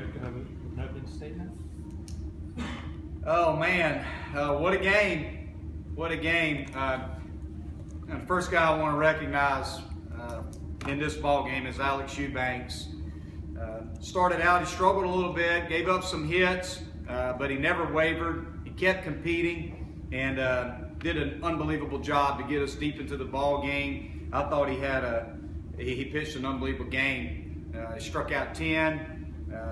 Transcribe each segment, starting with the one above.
an opening statement. Oh man, what a game! What a game! And the first guy I want to recognize in this ball game is Alex Eubanks. Started out, he struggled a little bit, gave up some hits, but he never wavered. He kept competing and did an unbelievable job to get us deep into the ball game. I thought he pitched an unbelievable game. He struck out 10.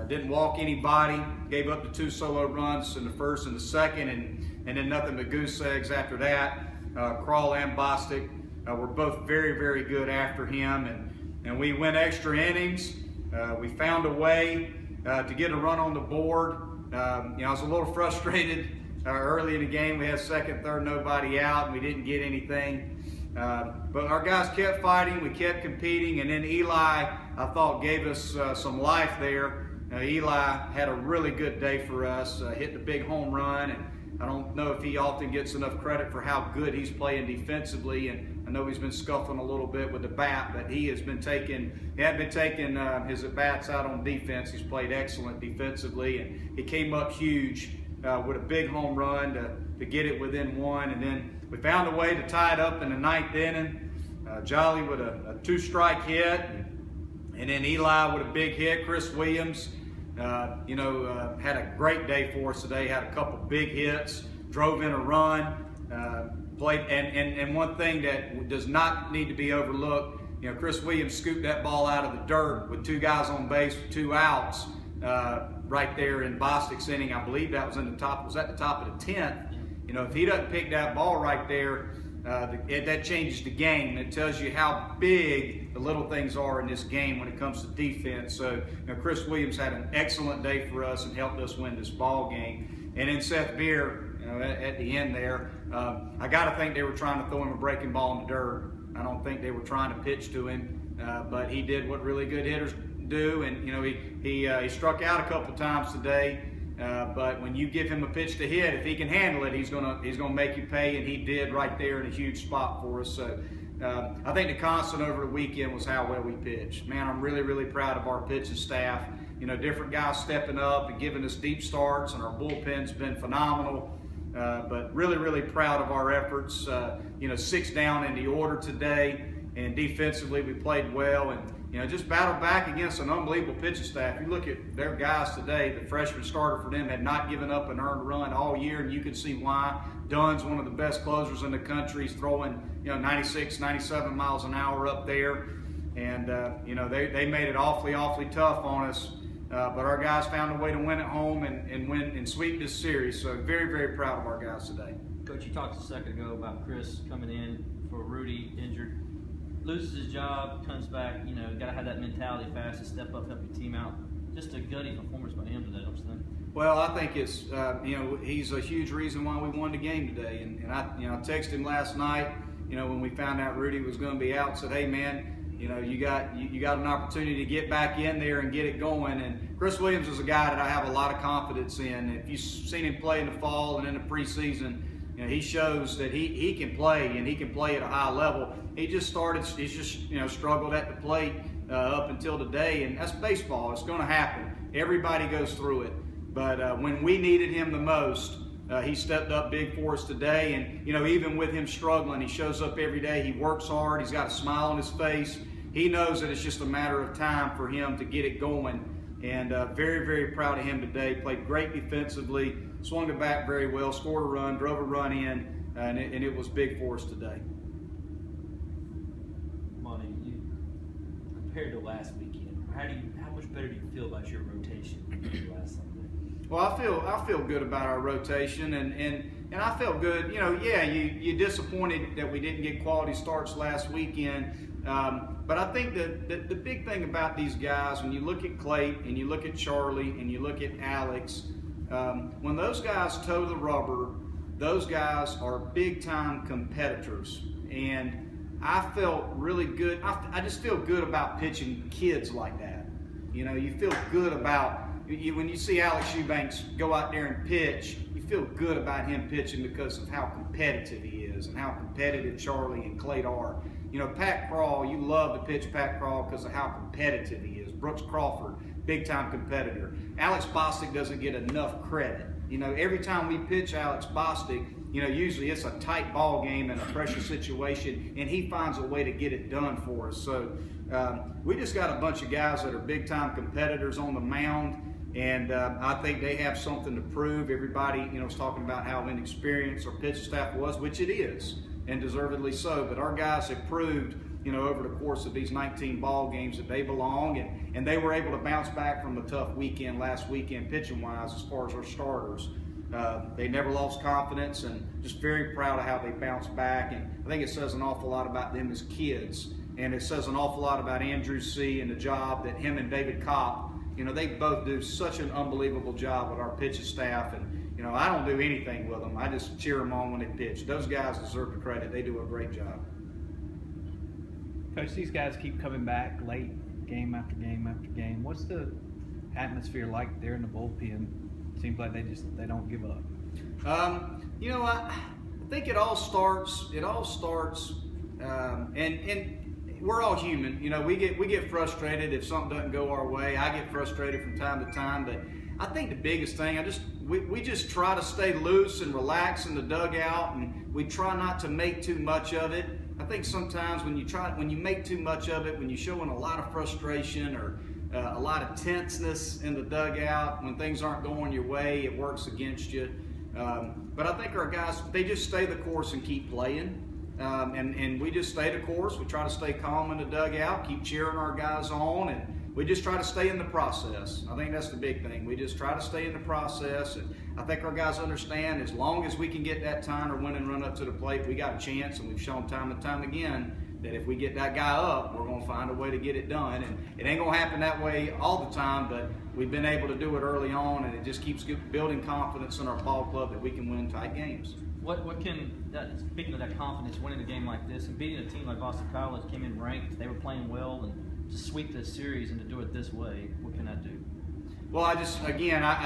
Didn't walk anybody, gave up the 2 solo runs in the first and the second, and then nothing but goose eggs after that. Krall and Bostic were both very, very good after him, and we went extra innings. We found a way to get a run on the board. I was a little frustrated early in the game. We had second, third, nobody out, and we didn't get anything. But our guys kept fighting, we kept competing, and then Eli, I thought, gave us some life there. Eli had a really good day for us, hit the big home run, and I don't know if he often gets enough credit for how good he's playing defensively, and I know he's been scuffling a little bit with the bat, but he hadn't been taking his at-bats out on defense. He's played excellent defensively, and he came up huge with a big home run to get it within 1, and then we found a way to tie it up in the 9th inning. Jolly with a 2-strike hit, and then Eli with a big hit. Chris Williams, had a great day for us today. Had a couple big hits, drove in a run, played, and one thing that does not need to be overlooked. Chris Williams scooped that ball out of the dirt with 2 guys on base with 2 outs right there in Bostic's inning. I believe that was at the top of the 10th. If he doesn't pick that ball right there, that changes the game. It tells you how big the little things are in this game when it comes to defense. So, Chris Williams had an excellent day for us and helped us win this ball game. And then Seth Beer, at the end there, I got to think they were trying to throw him a breaking ball in the dirt. I don't think they were trying to pitch to him, but he did what really good hitters do, and he struck out a couple times today. But when you give him a pitch to hit, if he can handle it, he's gonna make you pay, and he did right there in a huge spot for us. So I think the constant over the weekend was how well we pitched. Man, I'm really, really proud of our pitching staff. Different guys stepping up and giving us deep starts, and our bullpen's been phenomenal. But really, really proud of our efforts. 6 down in the order today, and defensively we played well, and just battled back against an unbelievable pitching staff. You look at their guys today, the freshman starter for them had not given up an earned run all year, and you can see why. Dunn's one of the best closers in the country. He's throwing 96, 97 miles an hour up there, and they made it awfully tough on us. But our guys found a way to win at home and win and sweep this series. So very, very proud of our guys today. Coach, you talked a second ago about Chris coming in for Rudy injured. Loses his job, comes back, got to have that mentality fast to step up, help your team out. Just a gutty performance by him today, don't you think? Well, I think it's, he's a huge reason why we won the game today. And I texted him last night, when we found out Rudy was going to be out, said, hey man, you got an opportunity to get back in there and get it going. And Chris Williams is a guy that I have a lot of confidence in. If you've seen him play in the fall and in the preseason, he shows that he can play, and he can play at a high level. He's just struggled at the plate up until today, and that's baseball. It's going to happen. Everybody goes through it. But when we needed him the most, he stepped up big for us today. And even with him struggling, he shows up every day. He works hard. He's got a smile on his face. He knows that it's just a matter of time for him to get it going. And very, very proud of him today. Played great defensively, swung the bat very well, scored a run, drove a run in, and it was big for us today. Monte, compared to last weekend, how much better do you feel about your rotation than last Sunday? Well, I feel good about our rotation, and I felt good. You're disappointed that we didn't get quality starts last weekend. But I think that the big thing about these guys, when you look at Clay and you look at Charlie and you look at Alex, when those guys toe the rubber, those guys are big-time competitors. And I felt really good. I just feel good about pitching kids like that. You feel good about when you see Alex Eubanks go out there and pitch, you feel good about him pitching because of how competitive he is and how competitive Charlie and Clay are. You know, Pat Crawl, you love to pitch Pat Crawl because of how competitive he is. Brooks Crawford, big-time competitor. Alex Bostic doesn't get enough credit. You know, every time we pitch Alex Bostic, you know, usually it's a tight ball game in a pressure situation, and he finds a way to get it done for us. So we just got a bunch of guys that are big-time competitors on the mound, and I think they have something to prove. Everybody, you know, is talking about how inexperienced our pitching staff was, which it is, and deservedly so. But our guys have proved, you know, over the course of these 19 ball games that they belong, and they were able to bounce back from a tough weekend last weekend pitching-wise as far as our starters. They never lost confidence, and just very proud of how they bounced back. And I think it says an awful lot about them as kids, and it says an awful lot about Andrew C. and the job that him and David Kopp, you know, they both do such an unbelievable job with our pitching staff. And you know, I don't do anything with them. I just cheer them on when they pitch. Those guys deserve the credit. They do a great job. Coach, these guys keep coming back late, game after game after game. What's the atmosphere like there in the bullpen? Seems like they don't give up. You know, I think it all starts, and we're all human. You know, we get frustrated if something doesn't go our way. I get frustrated from time to time, but I think the biggest thing, we just try to stay loose and relax in the dugout, and we try not to make too much of it. I think sometimes when you make too much of it, when you're showing a lot of frustration or a lot of tenseness in the dugout, when things aren't going your way, it works against you. But I think our guys, they just stay the course and keep playing. And we just stay the course. We try to stay calm in the dugout, keep cheering our guys on, and we just try to stay in the process. I think that's the big thing. We just try to stay in the process, and I think our guys understand as long as we can get that time or win and run up to the plate, we got a chance, and we've shown time and time again that if we get that guy up, we're going to find a way to get it done. And it ain't going to happen that way all the time, but we've been able to do it early on, and it just keeps building confidence in our ball club that we can win tight games. Speaking of that confidence, winning a game like this and beating a team like Boston College, came in ranked, they were playing well, and to sweep this series and to do it this way, what can that do? Well, I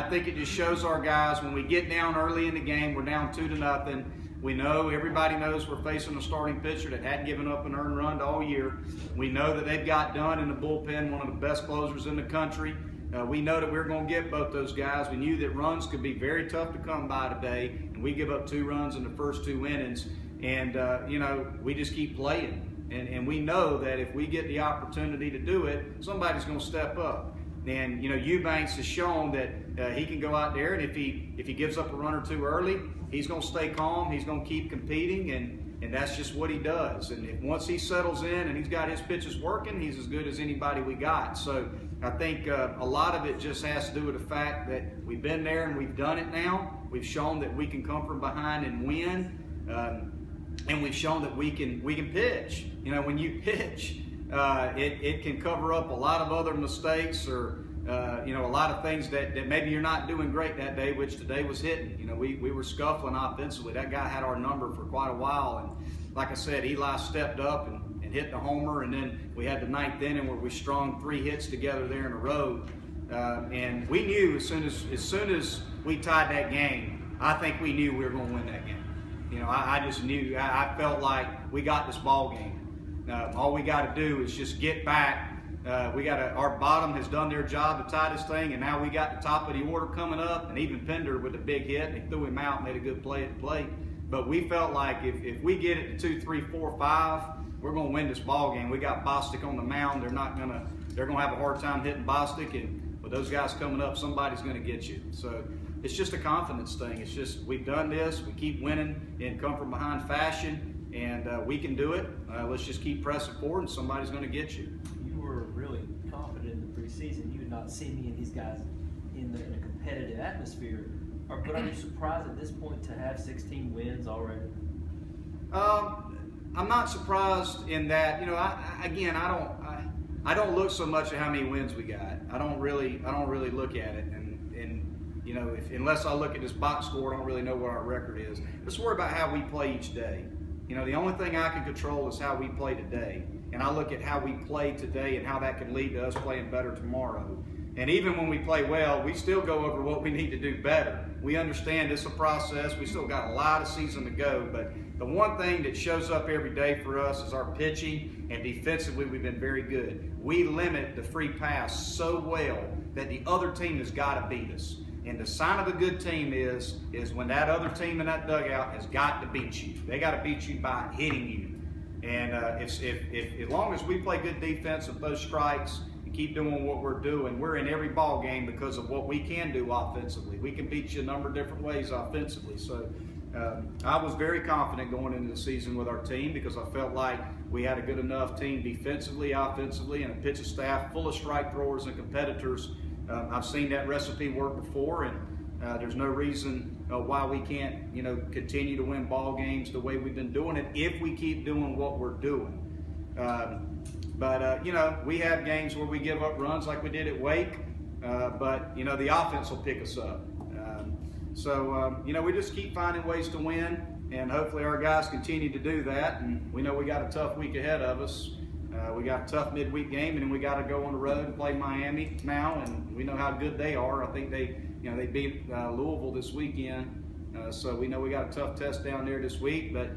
think it just shows our guys when we get down early in the game, we're down 2-0. We know, everybody knows we're facing a starting pitcher that hadn't given up an earned run all year. We know that they've got Dunn in the bullpen, one of the best closers in the country. We know that we're going to get both those guys. We knew that runs could be very tough to come by today, and we give up 2 runs in the first 2 innings. And, you know, we just keep playing. And we know that if we get the opportunity to do it, somebody's going to step up. And, you know, Eubanks has shown that he can go out there, and if he gives up a run or 2 early, he's going to stay calm. He's going to keep competing, and that's just what he does. And once he settles in and he's got his pitches working, he's as good as anybody we got. So I think a lot of it just has to do with the fact that we've been there and we've done it now. We've shown that we can come from behind and win, and we've shown that we can pitch. You know, when you pitch, it can cover up a lot of other mistakes or you know, a lot of things that maybe you're not doing great that day, which today was hitting. You know, we were scuffling offensively. That guy had our number for quite a while, and like I said, Eli stepped up and hit the homer, and then we had the 9th inning where we strung 3 hits together there in a row, and we knew as soon as we tied that game, I think we knew we were going to win that game. You know, I just knew. I felt like we got this ball game. All we got to do is just get back. Our bottom has done their job to tie this thing, and now we got the top of the order coming up, and even Pender with a big hit, and he threw him out and made a good play at the plate. But we felt like if we get it to 2, 3, 4, 5, we're going to win this ball game. We got Bostic on the mound. They're going to have a hard time hitting Bostic, and with those guys coming up, somebody's going to get you. So it's just a confidence thing. It's just we've done this. We keep winning in come from behind fashion, and we can do it. Let's just keep pressing forward, and somebody's going to get you. You were really confident in the preseason. You did not see me and these guys in a competitive atmosphere. But are you surprised at this point to have 16 wins already? I'm not surprised in that. You know, I don't look so much at how many wins we got. I don't really look at it, and you know, unless I look at this box score, I don't really know what our record is. Let's worry about how we play each day. You know, the only thing I can control is how we play today, and I look at how we play today and how that can lead to us playing better tomorrow. And even when we play well, we still go over what we need to do better. We understand it's a process. We still got a lot of season to go. But the one thing that shows up every day for us is our pitching, and defensively we've been very good. We limit the free pass so well that the other team has got to beat us. And the sign of a good team is when that other team in that dugout has got to beat you. They got to beat you by hitting you. And as long as we play good defense with those strikes, keep doing what we're doing, we're in every ball game because of what we can do offensively. We can beat you a number of different ways offensively. So I was very confident going into the season with our team because I felt like we had a good enough team defensively, offensively, and a pitching staff full of strike throwers and competitors. I've seen that recipe work before, and there's no reason why we can't, continue to win ball games the way we've been doing it if we keep doing what we're doing. But we have games where we give up runs like we did at Wake, but, the offense will pick us up. We just keep finding ways to win, and hopefully our guys continue to do that. And we know we got a tough week ahead of us. We got a tough midweek game, and then we got to go on the road and play Miami now, and we know how good they are. I think they beat Louisville this weekend, so we know we got a tough test down there this week. But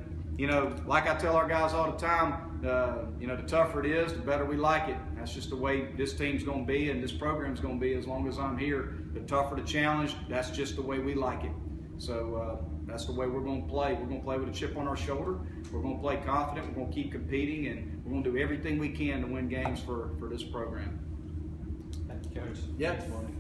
like I tell our guys all the time, the tougher it is, the better we like it. That's just the way this team's going to be and this program's going to be as long as I'm here. The tougher the challenge, that's just the way we like it. So that's the way we're going to play. We're going to play with a chip on our shoulder. We're going to play confident. We're going to keep competing, and we're going to do everything we can to win games for this program. Thank you, Coach. Yeah. Thanks, Marty.